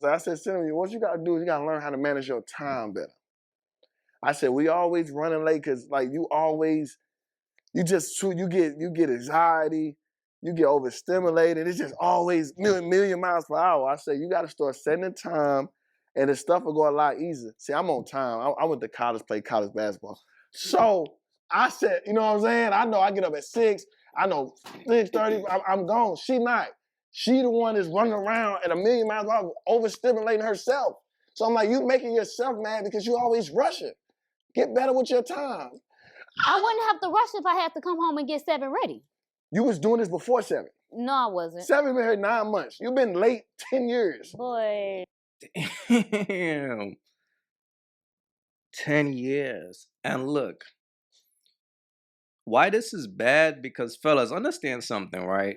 So I said, Cinnamon, what you gotta do is you gotta learn how to manage your time better. I said, we always running late because like you get anxiety, you get overstimulated. It's just always million miles per hour. I said, you gotta start setting the time and the stuff will go a lot easier. See, I'm on time. I went to college, played college basketball. So I said, you know what I'm saying? I know I get up at 6. I know 6:30, I'm gone. She not. She the one that's running around at a million miles per hour, overstimulating herself. So I'm like, you making yourself mad because you always rushing. Get better with your time. I wouldn't have to rush if I had to come home and get 7 ready. You was doing this before 7. No, I wasn't. 7 been here 9 months. You've been late 10 years. Boy. Damn. 10 years. And look, why this is bad, because fellas, understand something, right?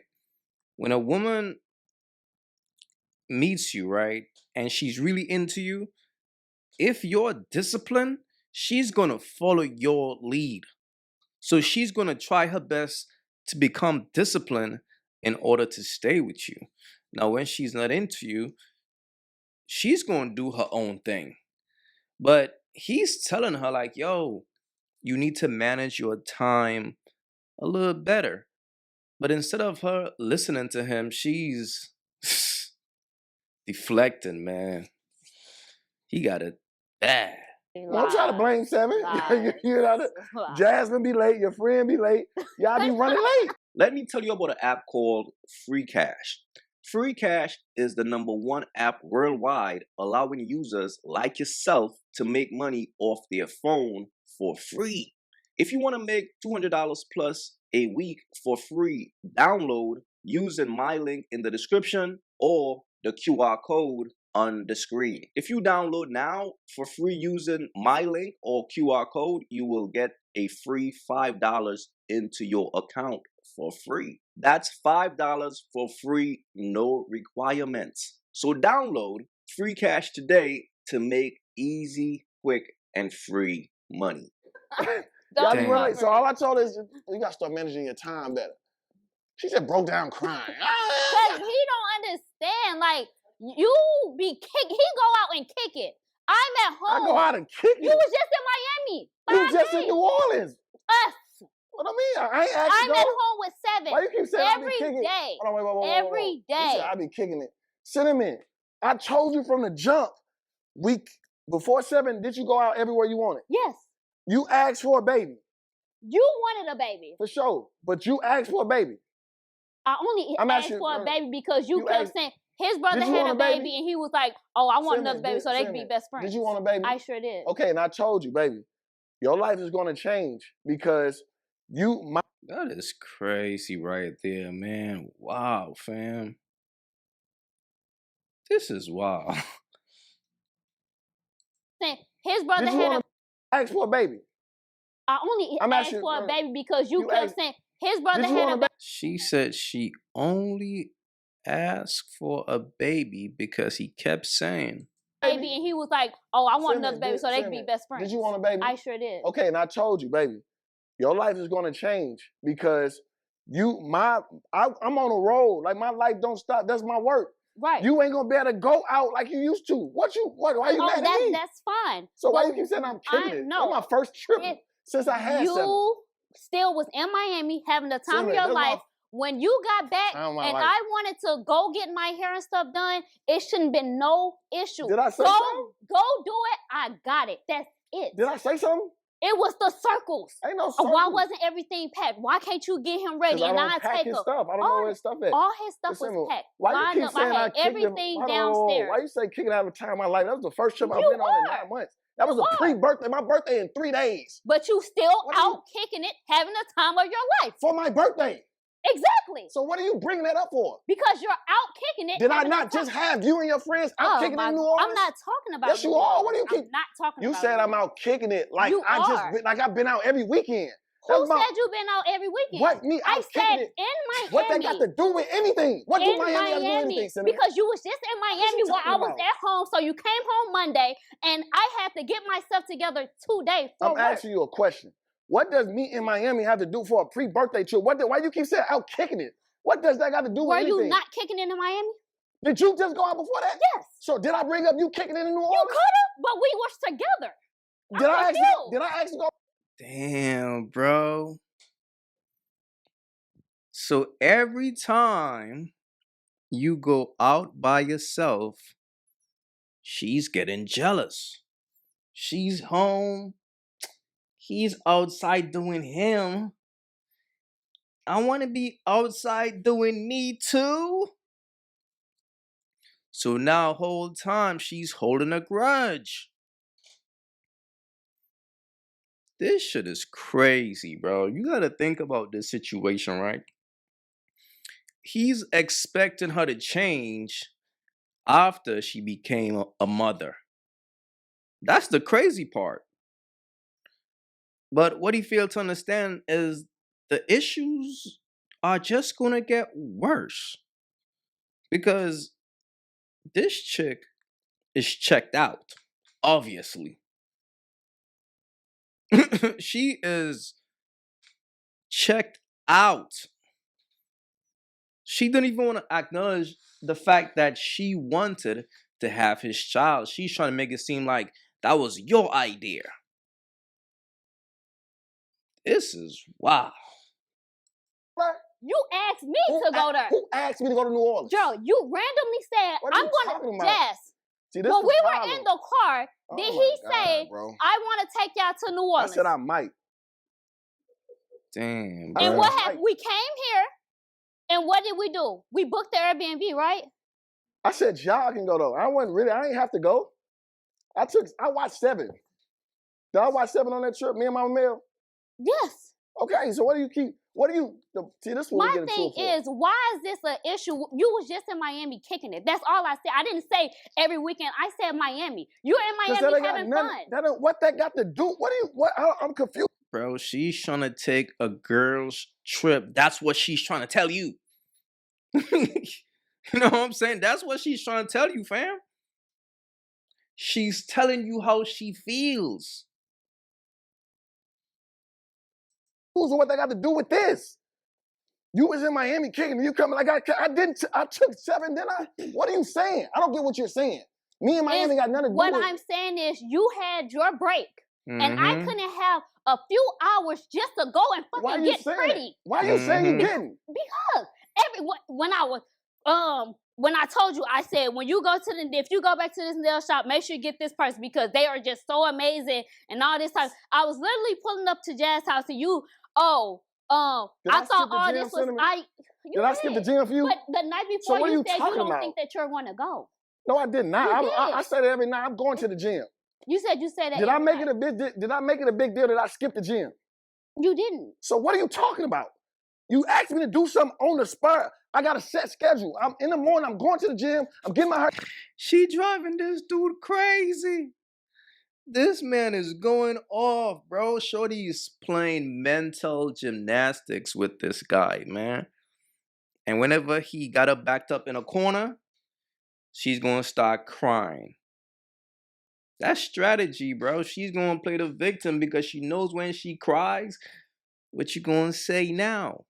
When a woman meets you, right, and she's really into you, if you're disciplined, she's gonna follow your lead. So she's gonna try her best to become disciplined in order to stay with you. Now, when she's not into you, she's gonna do her own thing. But he's telling her like, yo, you need to manage your time a little better. But instead of her listening to him, she's deflecting, man. He got it bad. Don't try to blame 7. You know, Jasmine be late, your friend be late, y'all be running late. Let me tell you about an app called Free Cash. Free Cash is the #1 app worldwide, allowing users like yourself to make money off their phone for free. If you want to make $200 plus a week for free, download using my link in the description or the QR code on the screen. If you download now for free using my link or QR code, you will get a free $5 into your account for free. That's $5 for free, no requirements. So download Free Cash today to make easy, quick, and free money. So all I told her is you gotta start managing your time better. She just broke down crying. Cause he don't understand. Like, you be kick. He go out and kick it. I'm at home. I go out and kick it. You was just in Miami. You was just in New Orleans. Us. What I mean? I ain't actually I'm at home with 7. Why you keep saying I be every kicking day. Hold on, wait. Every day. You said I be kicking it. Cinnamon, I told you from the jump. Before 7, did you go out everywhere you wanted? Yes. You asked for a baby. You wanted a baby. For sure. But you asked for a baby. I only asked for a baby because you kept saying his brother had a baby and he was like, oh, I want another baby so they can be best friends. Did you want a baby? I sure did. Okay, and I told you, baby, your life is going to change because That is crazy right there, man. Wow, fam. This is wild. His brother had asked for a baby. I only asked for a baby because you kept saying his brother had a baby. She said she only asked for a baby because he kept saying baby, and he was like, oh, I want another baby so they can be best friends. Did you want a baby? I sure did. Okay, and I told you, baby, your life is going to change because I'm on a road. Like, my life don't stop. That's my work. Right. You ain't gonna be able to go out like you used to. Why you mad at me? That's fine. So why you keep saying I'm kicking it? No. That's my first trip since I had you still was in Miami having the time of your life. When you got back and I wanted to go get my hair and stuff done, it shouldn't been no issue. Did I say something? Go do it. I got it. That's it. Did I say something? It was the circles. Ain't no circles. Why wasn't everything packed? Why can't you get him ready and I take him? Stuff. I don't know where his stuff at. All his stuff was packed. Why you keep saying I had everything downstairs. Why you say kicking out of time of my life? That was the first trip I've been on in 9 months. That was a pre-birthday. My birthday in 3 days. But you still out kicking it, having the time of your life. For my birthday. Exactly. So what are you bringing that up for? Because you're out kicking it. Did I not just have you and your friends out kicking it in New Orleans? I'm not talking about Yes, you are. What do you keep? I'm not talking about You said I'm out kicking it like I've been out every weekend. Who said you've been out every weekend? What? Me out kicking it? In Miami. What that got to do with anything? What do Miami got to do with anything, Cindy? Because you was just in Miami while I was at home, so you came home Monday, and I had to get myself together 2 days for work. I'm asking you a question. What does me in Miami have to do for a pre-birthday trip? Why you keep saying out kicking it? What does that got to do with anything? Were you not kicking it in Miami? Did you just go out before that? Yes. So did I bring up you kicking in New Orleans? You could have, but we were together. Did I actually go? Damn, bro. So every time you go out by yourself, she's getting jealous. She's home. He's outside doing him. I want to be outside doing me too. So now whole time she's holding a grudge. This shit is crazy, bro. You gotta think about this situation, right? He's expecting her to change after she became a mother. That's the crazy part. But what he failed to understand is the issues are just gonna get worse. Because this chick is checked out, obviously. She is checked out. She didn't even want to acknowledge the fact that she wanted to have his child. She's trying to make it seem like that was your idea. This is wow. You asked me to go there. Who asked me to go to New Orleans? Joe, you randomly said, I'm going to Jazz. When we were in the car, did he say, I want to take y'all to New Orleans? I said I might. Damn. And what happened? We came here, and what did we do? We booked the Airbnb, right? I said y'all can go though. I ain't have to go. I watched 7. Did I watch 7 on that trip, me and Mama Mel? Yes. Okay, so see, this my thing is, why is this an issue? You was just in Miami kicking it. That's all I said. I didn't say every weekend. I said Miami. You're in Miami having fun. What that got to do? I'm confused. Bro, she's trying to take a girl's trip. That's what she's trying to tell you. You know what I'm saying? That's what she's trying to tell you, fam. She's telling you how she feels. So what that got to do with this? You was in Miami kicking, and you coming like I took 7, didn't I? What are you saying? I don't get what you're saying. Me and Miami got nothing to do with it. What I'm saying is you had your break, and I couldn't have a few hours just to go and fucking get pretty. Why are you saying you didn't? Because when I told you, I said, if you go back to this nail shop, make sure you get this person because they are just so amazing and all this time. I was literally pulling up to Jazz house and I thought all this was Did I skip the gym for you? But the night before you said you don't think that you're going to go. No, I did not. I said it every night. I'm going to the gym. You said that. Did I make it a big deal that I skipped the gym? You didn't. So what are you talking about? You asked me to do something on the spot. I got a set schedule. I'm in the morning. I'm going to the gym. I'm getting my hair. She driving this dude crazy. This man is going off, bro. Shorty's playing mental gymnastics with this guy, man. And whenever he got her backed up in a corner, she's going to start crying. That's strategy, bro. She's going to play the victim because she knows when she cries, what you going to say now?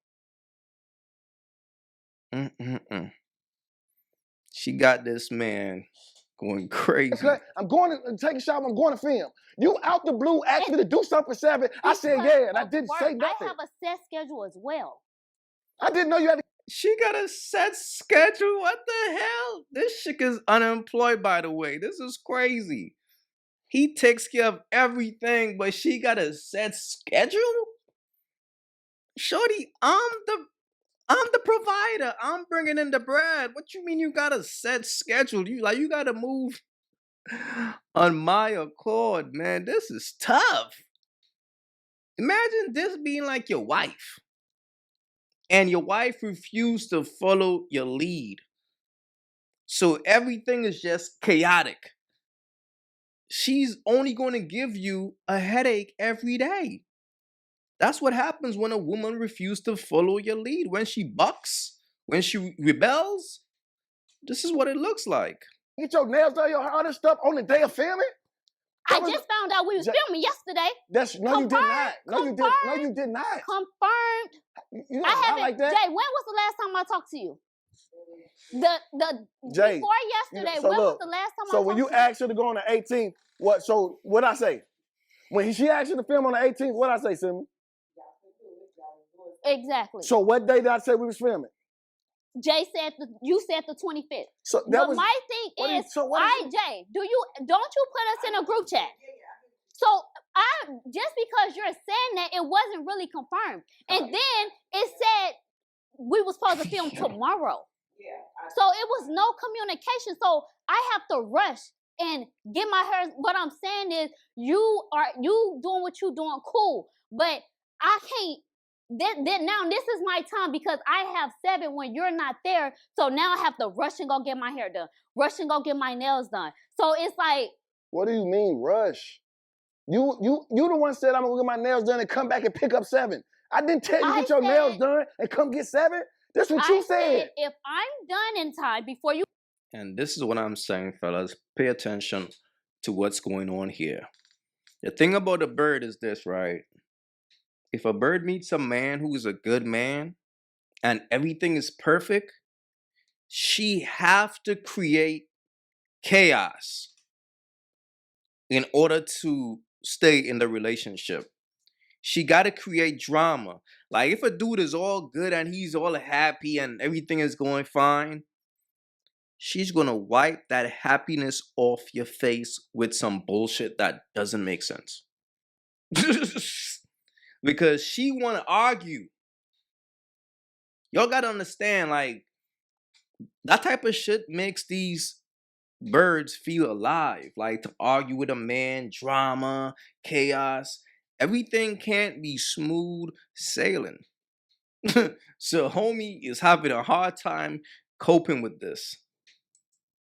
She got this man going crazy. I'm going to take a shower. I'm going to film. You out the blue asked me to do something for 7. I said yeah, and I didn't say nothing. I have a set schedule as well. I didn't know you had to. She got a set schedule? What the hell? This chick is unemployed, by the way. This is crazy. He takes care of everything, but she got a set schedule? Shorty, I'm the provider. I'm bringing in the bread. What you mean you got a set schedule? You got to move on my accord, man. This is tough. Imagine this being like your wife. And your wife refused to follow your lead. So everything is just chaotic. She's only going to give you a headache every day. That's what happens when a woman refuses to follow your lead. When she bucks, when she rebels, this is what it looks like. Get your nails done, your other stuff on the day of filming? I just found out we was filming yesterday. No, you did not. No, you did not. Confirmed. You I haven't like that. Jay, when was the last time I talked to you? Jay, before yesterday, so when was look, the last time so I when talked you to you? asked her to go on the 18th, what I say? When she asked you to film on the 18th, what I say, Simon? Exactly. So what day did I say we was filming? Jay said you said the 25th. So that But was my thing is, Jay, don't you put us in a group chat? So just because you're saying that, it wasn't really confirmed. And then it said we were supposed to film tomorrow. So it was no communication. So I have to rush and get my hair. What I'm saying is, you doing what you doing, cool. But I can't. Now this is my time because I have 7 when you're not there. So now I have to rush and go get my hair done, rush and go get my nails done. So it's like, what do you mean rush? You the one said I'm gonna get my nails done and come back and pick up 7. I didn't tell you get your nails done and come get 7. That's what you said. If I'm done in time before you. And this is what I'm saying, fellas. Pay attention to what's going on here. The thing about a bird is this, right? If a bird meets a man who is a good man and everything is perfect, she have to create chaos in order to stay in the relationship. She got to create drama. Like if a dude is all good and he's all happy and everything is going fine, she's going to wipe that happiness off your face with some bullshit that doesn't make sense. Because she want to argue. Y'all got to understand, like, that type of shit makes these birds feel alive. Like, to argue with a man, drama, chaos. Everything can't be smooth sailing. So homie is having a hard time coping with this.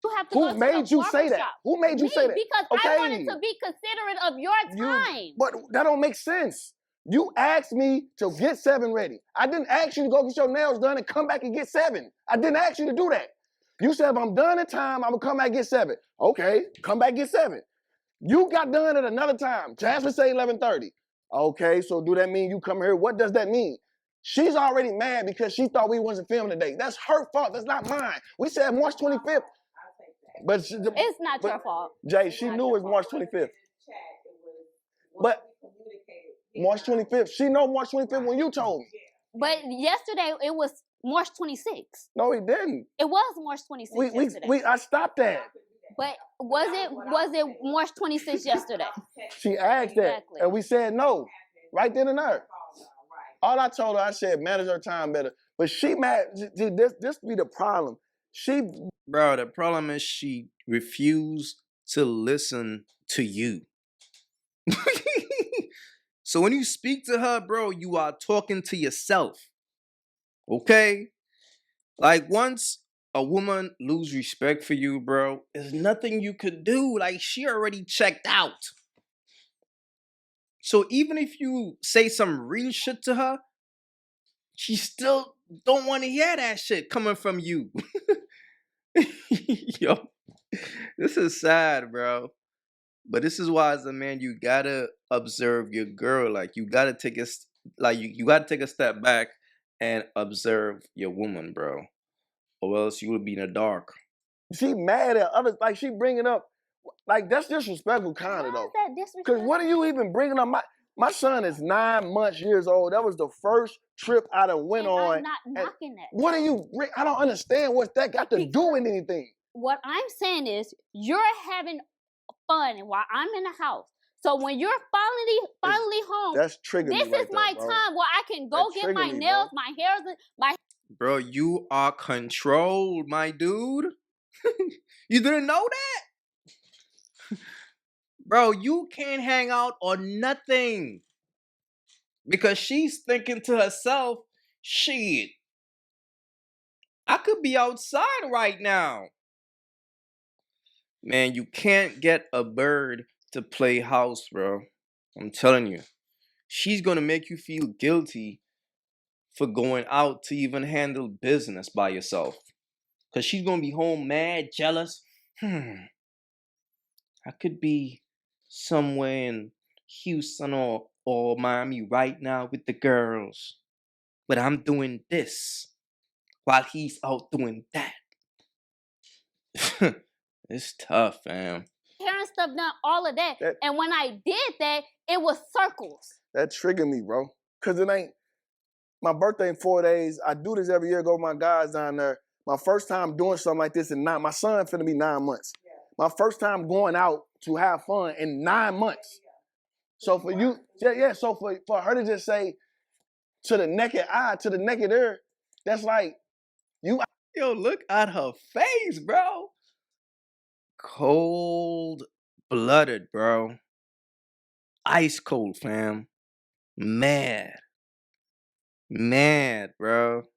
You have to Who made you say that? Who made you say that? Because I wanted to be considerate of your time. But that don't make sense. You asked me to get 7 ready. I didn't ask you to go get your nails done and come back and get 7. I didn't ask you to do that. You said if I'm done in time, I'm gonna come back and get 7. Okay, come back and get 7. You got done at another time. Jasmine say 11:30. Okay, so do that mean you come here? What does that mean? She's already mad because she thought we wasn't filming today. That's her fault. That's not mine. We said March 25th. But it's not your fault. Jay, she knew it was March 25th. But March 25th. She know March 25th when you told me. But yesterday it was March 26th. No, it didn't. It was March 26th yesterday. I stopped that. But was it March 26th yesterday? She asked that, and we said no, right then and there. All I told her, I said, manage her time better. But she mad. This be the problem. Bro, the problem is she refused to listen to you. So when you speak to her, bro, you are talking to yourself. Okay? Like once a woman lose respect for you, bro, there's nothing you could do. Like she already checked out. So even if you say some real shit to her, she still don't want to hear that shit coming from you. Yo, this is sad, bro. But this is why, as a man, you gotta observe your girl. Like you gotta take you gotta take a step back and observe your woman, bro, or else you would be in the dark. She mad at others, like she bringing up, like that's disrespectful, kind of though. Because what are you even bringing up? My son is 9 months years old. That was the first trip I done went on. I'm not knocking that. What are you? I don't understand what that got to do with anything. What I'm saying is, you're having fun while I'm in the house. So when you're finally home, that's triggering. This is my time where I can go get my nails, my hair, my. Bro, you are controlled, my dude. You didn't know that? Bro, you can't hang out or nothing. Because she's thinking to herself, shit, I could be outside right now. Man, you can't get a bird to play house, bro. I'm telling you. She's going to make you feel guilty for going out to even handle business by yourself. Because she's going to be home mad, jealous. I could be somewhere in Houston or Miami right now with the girls. But I'm doing this. while he's out doing that. It's tough, fam. Parent stuff, done all of that. And when I did that, it was circles. That triggered me, bro. Cause it ain't my birthday in 4 days. I do this every year, go with my guys down there. My first time doing something like this in my son finna be 9 months. My first time going out to have fun in 9 months. So for you, so for her to just say to the naked eye, to the naked ear, that's like, Yo, look at her face, bro. Cold-blooded, bro. Ice cold, fam. Mad, bro.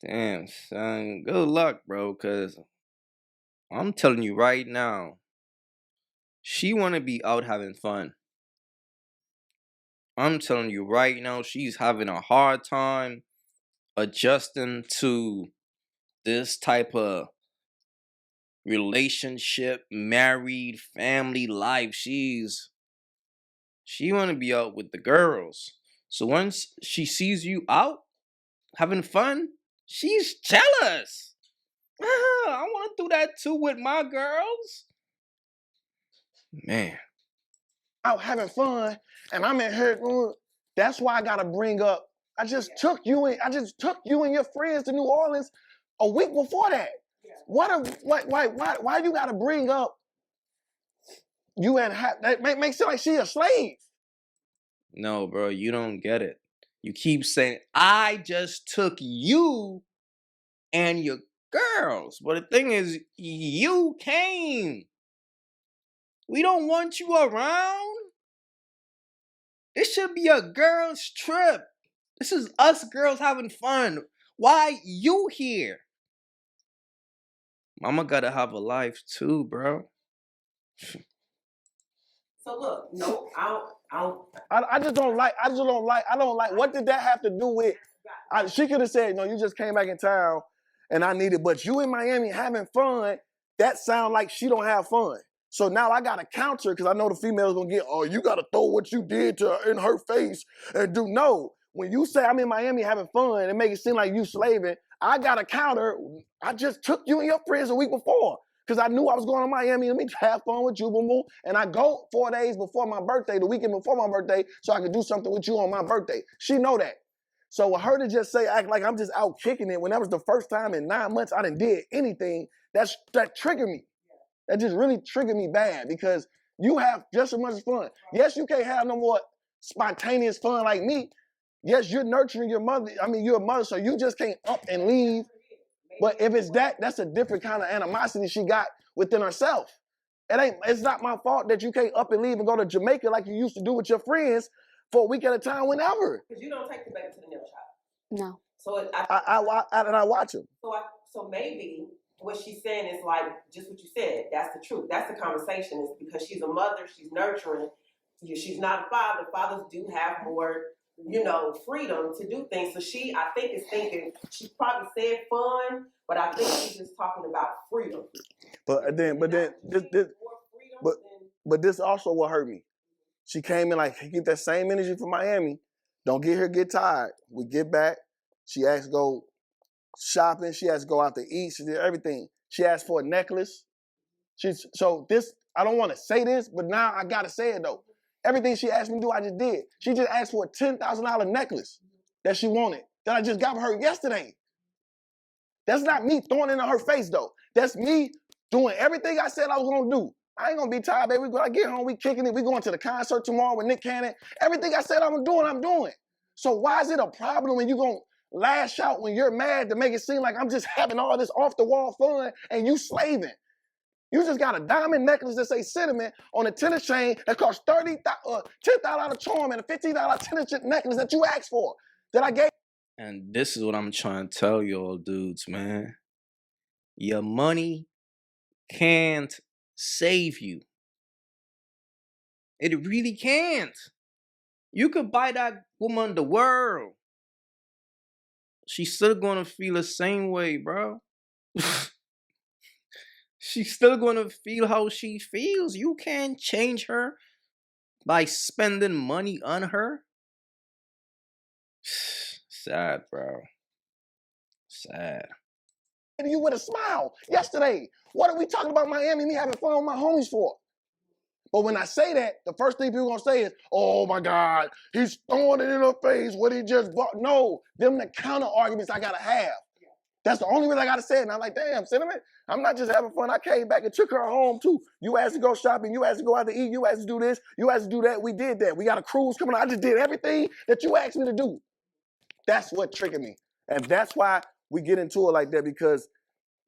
Damn, son. Good luck, bro, because I'm telling you right now, she want to be out having fun. I'm telling you right now, she's having a hard time adjusting to this type of relationship, married, family life. She want to be out with the girls. So once she sees you out having fun, she's jealous. I want to do that too with my girls. Man. Out having fun, and I'm in here going, that's why I gotta bring up, I just took you and your friends to New Orleans a week before that. Why you gotta bring up you and that makes it like she a slave? No, bro, you don't get it. You keep saying, I just took you and your girls. But the thing is, you came. We don't want you around. This should be a girls' trip. This is us girls having fun. Why you here? Mama gotta have a life too, bro. So look, no, I don't like, what did that have to do with, she could have said, no, you just came back in town and I need it, but you in Miami having fun, that sound like she don't have fun. So now I got to counter because I know the female's going to get, oh, you got to throw what you did to her in her face and do, no. When you say I'm in Miami having fun and make it seem like you slaving, I got to counter, I just took you and your friends a week before. Because I knew I was going to Miami. Let me have fun with you, boom, boom. And I go 4 days before my birthday, the weekend before my birthday, so I could do something with you on my birthday. She know that. So with her to just say, act like I'm just out kicking it when that was the first time in 9 months I didn't did anything, that triggered me. That just really triggered me bad because you have just as much fun. Yes, you can't have no more spontaneous fun like me. Yes, you're nurturing your mother. I mean, you're a mother, so you just can't up and leave. But if it's that's a different kind of animosity she got within herself. It's not my fault that you can't up and leave and go to Jamaica like you used to do with your friends for a week at a time whenever. Because you don't take the baby to the nail shop. No. So I watch him. So maybe what she's saying is like just what you said. That's the truth. That's the conversation. Is because she's a mother. She's nurturing. She's not a father. Fathers do have more, freedom to do things. So I think, is thinking, she probably said fun, but I think she's just talking about freedom. But this also what hurt me. She came in like, get that same energy from Miami. Don't get here, get tired. We get back. She asked to go shopping. She asked to go out to eat. She did everything. She asked for a necklace. I don't want to say this, but now I got to say it though. Everything she asked me to do, I just did. She just asked for a $10,000 necklace that she wanted, that I just got for her yesterday. That's not me throwing it in her face, though. That's me doing everything I said I was going to do. I ain't going to be tired, baby. When I get home, we kicking it. We going to the concert tomorrow with Nick Cannon. Everything I said I'm doing. So why is it a problem when you going to lash out when you're mad to make it seem like I'm just having all this off-the-wall fun and you slaving? You just got a diamond necklace that say cinnamon on a tennis chain that costs $10,000 charm and a $15 tennis necklace that you asked for, that I gave. And this is what I'm trying to tell y'all dudes, man. Your money can't save you. It really can't. You could buy that woman the world. She's still gonna feel the same way, bro. She's still gonna feel how she feels. You can't change her by spending money on her. Sad, bro. Sad. You with a smile yesterday. What are we talking about Miami? Me having fun with my homies for? But when I say that, the first thing people gonna say is, "Oh my God, he's throwing it in her face. What he just bought?" No, them the counter arguments I gotta have. That's the only reason I gotta say it. And I'm like, damn, Cinnamon, I'm not just having fun. I came back and took her home too. You asked to go shopping. You asked to go out to eat. You asked to do this. You asked to do that. We did that. We got a cruise coming on. I just did everything that you asked me to do. That's what triggered me, and that's why we get into it like that, because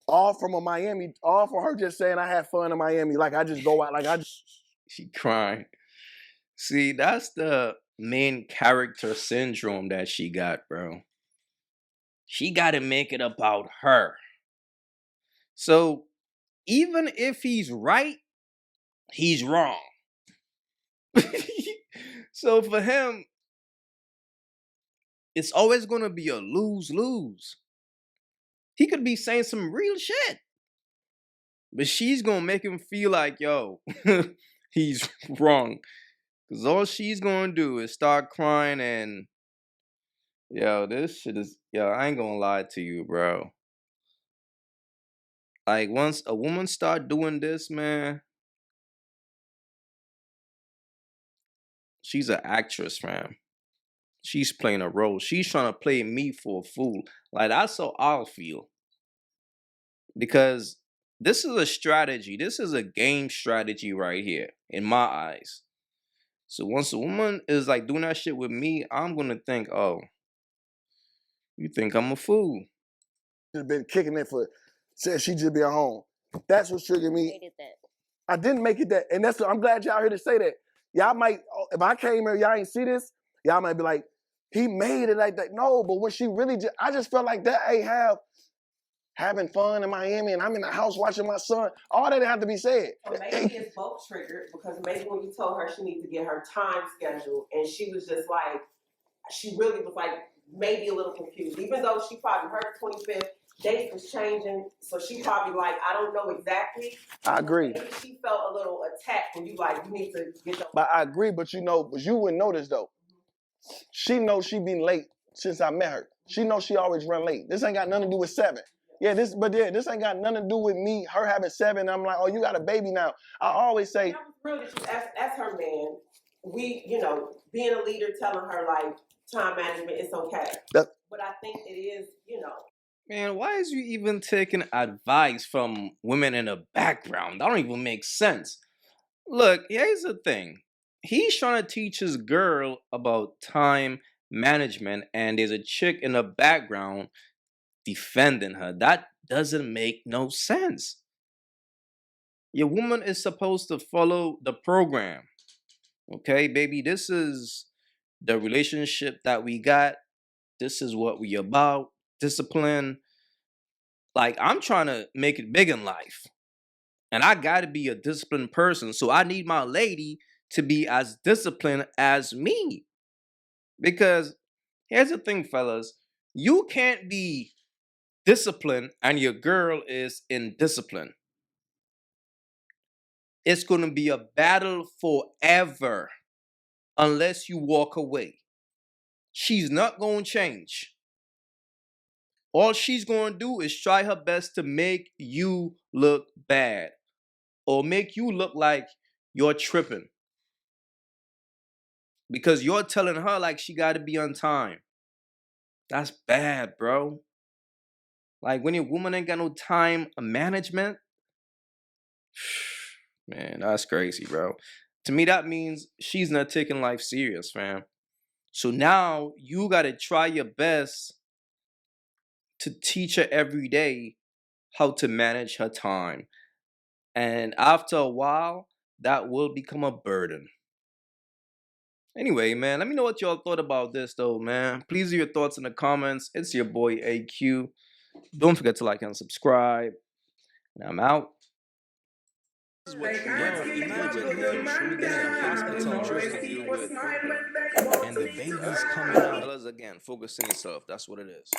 all from her just saying I had fun in Miami. Like I just go out, like I just. She crying. See, that's the main character syndrome that she got, bro. She got to make it about her. So even if he's right, he's wrong. So for him, it's always going to be a lose-lose. He could be saying some real shit, but she's going to make him feel like, yo, he's wrong. Because all she's going to do is start crying and, yo, this shit is, yo, I ain't going to lie to you, bro. Like, once a woman start doing this, man, she's an actress, man. She's playing a role. She's trying to play me for a fool. Like, that's how I'll feel. Because this is a strategy. This is a game strategy right here, in my eyes. So once a woman is like doing that shit with me, I'm gonna think, oh, you think I'm a fool. Just been kicking it for, said she just be at home. That's what triggered me. I didn't make it that, and that's. I'm glad y'all here to say that. Y'all might, if I came here, y'all ain't see this, y'all might be like, he made it like that. No, but when she really just, I just felt like that ain't having fun in Miami and I'm in the house watching my son. All that didn't have to be said. So maybe it's both triggered, because maybe when you told her she needs to get her time scheduled, and she was just like, she really was like maybe a little confused, even though she probably heard 25th date was changing, so she probably like, I don't know exactly. I agree. Maybe she felt a little attacked when you like, you need to get your. But I agree, but you wouldn't notice though. She knows she been late since I met her. She knows she always run late. This ain't got nothing to do with 7. This ain't got nothing to do with me, her having 7. I'm like, oh, you got a baby now. I always say. That was real that you asked her man. We, being a leader, telling her like time management, it's okay. But I think it is, Man, why is you even taking advice from women in the background? That don't even make sense. Look, here's the thing. He's trying to teach his girl about time management, and there's a chick in the background defending her. That doesn't make no sense. Your woman is supposed to follow the program. Okay, baby, this is the relationship that we got. This is what we about. Discipline. Like, I'm trying to make it big in life. And I got to be a disciplined person. So I need my lady to be as disciplined as me. Because here's the thing, fellas. You can't be disciplined and your girl is indisciplined. It's going to be a battle forever unless you walk away. She's not going to change. All she's going to do is try her best to make you look bad or make you look like you're tripping. Because you're telling her like she got to be on time. That's bad, bro. Like when your woman ain't got no time management, man, that's crazy, bro. To me, that means she's not taking life serious, fam. So now you got to try your best to teach her every day how to manage her time. And after a while, that will become a burden. Anyway, man, let me know what y'all thought about this, though, man. Please leave your thoughts in the comments. It's your boy, AyeQ. Don't forget to like and subscribe. And I'm out. This is what you imagine him shooting a hospital dealing with, and the baby's coming out. Fellas, again, focus on yourself. That's what it is.